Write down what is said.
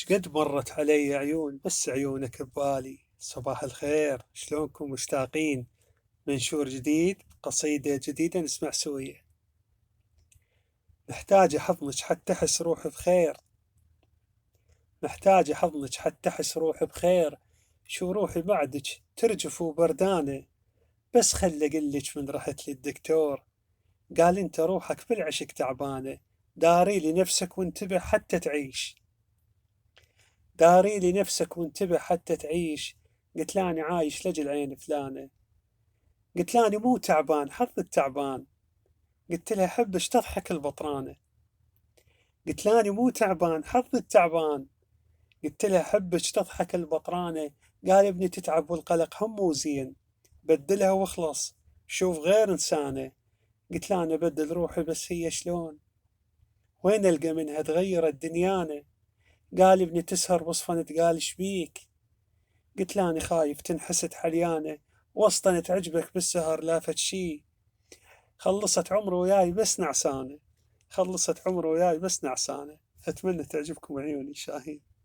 شقد مرت علي عيون بس عيونك ببالي. صباح الخير، شلونكم؟ مشتاقين. منشور جديد، قصيدة جديدة نسمع سوية. محتاج أحضنك حتى أحس روحي بخير، محتاج أحضنك حتى أحس روحي بخير. شو روحي بعدك ترجف وبردانة، بس خل أقلك من رحت للدكتور قال أنت روحك بالعشق تعبانة. داري لنفسك وانتبه حتى تعيش، داري لنفسك وانتبه حتى تعيش. قلت لاني عايش لجل عين فلانة، قلت لاني مو تعبان حظك تعبان. قلت لها حبش تضحك البطرانة، قلت لاني مو تعبان حظك تعبان. قلت لها حبش تضحك البطرانة. قال يا ابني تتعب والقلق هم مو زين، بدلها واخلص شوف غير إنسانة. قلت له أنا بدل روحي بس هي شلون، وين ألقى منها تغير الدنيانة. قال ابني تسهر وصفا تقال شبيك، قلت له أنا خايف تنحست حليانة، وسطا تعجبك بالسهر لا فد شي. خلصت عمره وياي بس نعسانة، خلصت عمره وياي بس نعسانة. أتمنى تعجبكم عيوني شاهين.